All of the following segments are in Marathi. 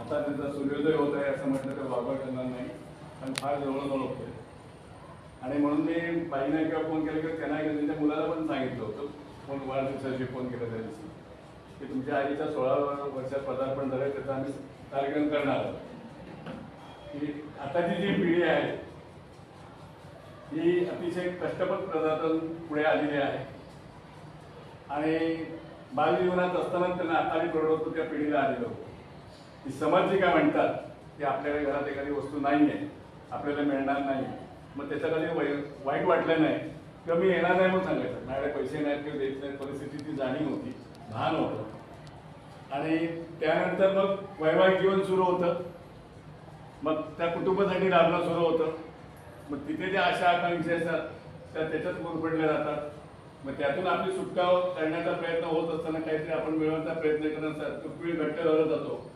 आता त्यांचा सूर्योदय होत आहे असं म्हटलं तर वापर करणार नाही, कारण फार जवळजवळ होतोय. आणि म्हणून मी बाईना किंवा फोन केला किंवा त्यांना त्यांच्या मुलाला पण सांगितलं होतं, फोन वाढदिवसाशी फोन केला त्या दिवशी, की तुमच्या आईच्या 16 वर्षात पदार्पण झालं, त्याचा आम्ही कार्यक्रम करणार आहोत. की आताची जी पिढी आहे ही अतिशय कष्टपद प्रदातून पुढे आलेली आहे आणि बालजीवनात असताना त्यांना आता आम्ही होतो त्या पिढीला आलेलो होतो. ही समज जी काय म्हणतात की आपल्याकडे घरात एखादी वस्तू नाही आहे, आपल्याला मिळणार नाही, मग त्याच्या कधी वाईट वाटलं नाही किंवा मी येणार नाही म्हणून सांगायचं. माझ्याकडे पैसे नाहीत किंवा देत नाहीत, परिस्थितीची जाणीव होती, भान होतं. आणि त्यानंतर मग वैवाहिक जीवन सुरू होतं, मग त्या कुटुंबासाठी राबणं सुरू होतं. मग तिथे ज्या आशा आकांक्षा असतात त्या त्याच्यात गुरफटल्या जातात. मग त्यातून आपली सुटका करण्याचा प्रयत्न होत असताना काहीतरी आपण मिळवण्याचा प्रयत्न करण्याचा तो पीळ घट्ट धरत जातो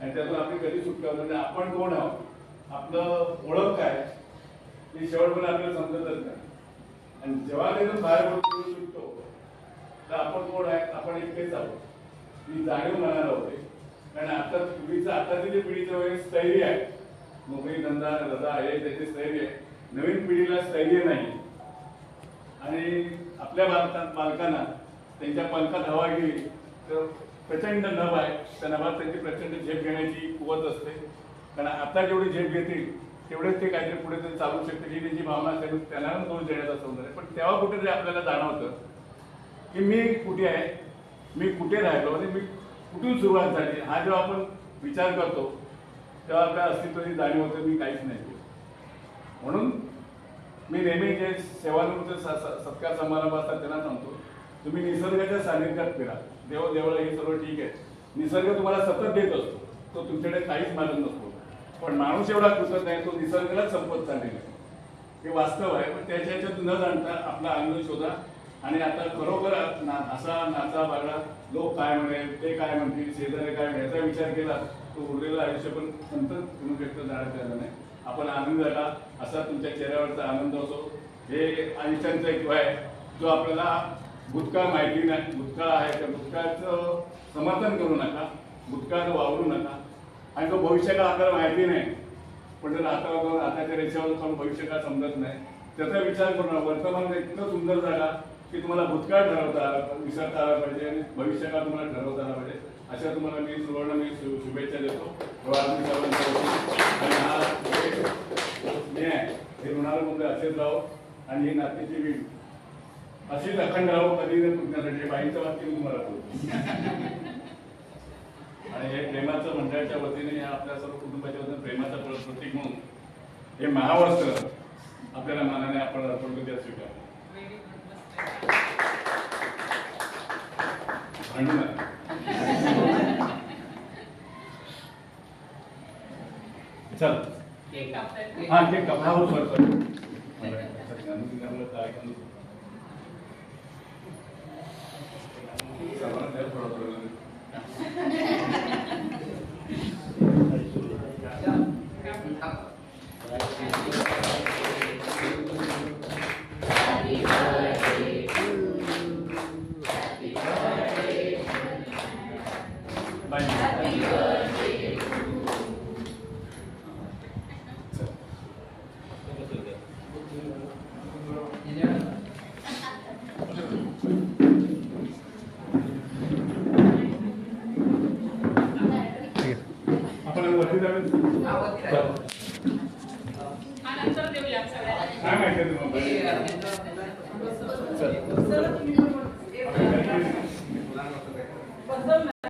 आणि त्यातून आपली कधी सुटका होत नाही. आपण कोण आहोत, आपलं ओळख काय ही शेवटपर्यंत आपल्याला समजतच नाही. आणि जेव्हा त्यातून बाहेर सुटतो तर आपण कोण आहे, आपण एकटेच आहोत ही जाणीव मनाला होते. कारण आता पूर्वीचं आताची जी पिढीचं वय स्थैर्य आहे, नोकरी धंदा रजा आहे त्याचे स्थैर्य आहे. नवीन पिढीला स्थैर्य नाही. आणि आपल्या बालकांना त्यांच्या पालकात हवा गेली तर प्रचंड नभ आहे, त्या नभात त्यांची प्रचंड झेप घेण्याची कुवत असते. कारण आता जेवढी झेप घेतील तेवढेच ते काहीतरी पुढे तरी चालू शकते ही त्यांची भावना असेल, त्यांना दोष देण्याचा सौंदर्य. पण तेव्हा कुठेतरी आपल्याला जाणवतं की मी कुठे आहे, मी कुठे राहिलो आणि मी कुठून सुरुवात झाली. हा जेव्हा आपण विचार करतो तेव्हा आपल्या अस्तित्वाची जाणीव होते मी काहीच नाही केलं. म्हणून मी नेहमी जे सेवानिवृत्त सत्कार समारंभ असतात त्यांना सांगतो, तुम्ही निसर्गाच्या सानिध्यात फिरा. देवळ हे सर्व ठीक आहे, निसर्ग तुम्हाला सतत देत असतो, तो तुमच्याकडे काहीच मागत नसतो. पण माणूस एवढा कृतज्ञ आहे, तो निसर्गालाच संपत चाललेला आहे. हे वास्तव आहे. पण त्याच्या ह्याच्यात न जाणता आपला आनंद शोधा. आणि आता खरोखर असा नाचा बागडा लोक काय म्हणेल, ते काय म्हणतील, शेजारी काय म्हणेल याचा विचार केला तो उरलेलं आयुष्य पण नंतर व्यक्त जाण्यात आलं नाही. आपण आनंद झाला असा तुमच्या चेहऱ्यावरचा आनंद असो. हे आयुष्याचा एक आहे जो आपल्याला भूतकाळ माहिती नाही, भूतकाळ आहे त्या भूतकाळाचं समर्थन करू नका, भूतकाळात वावरू नका. आणि तो भविष्यकाळ आपल्याला माहिती नाही, पण जर आताच्या रेषेवर पण भविष्यकाळ समजत नाही त्याचा विचार करू नका. वर्तमान इतकं सुंदर झाला की तुम्हाला भूतकाळ ठरवता आला, विसरता आला पाहिजे आणि भविष्यकाळ तुम्हाला ठरवता आला पाहिजे. अशा तुम्हाला मी शुभेच्छा देतो. आणि हा हे ऋणाला मुलं असेच राहो आणि ही नातीची वीण अशीच अखंड राहो, कधी न तुटण्यासाठी. बाईंचं वाक्य मी तुम्हाला बोलतो. आणि हे प्रेमाचं मंडळाच्या वतीने या आपल्या सर्व कुटुंबाच्या वतीने प्रेमाचं प्रतीक म्हणून हे महावस्त्र आपल्याला मानाने आपण अर्पण करू स्वीकार भांडू नका. चल हा केक कापा. हो सर आपण वरती जाऊन काय माहिती तुम्हाला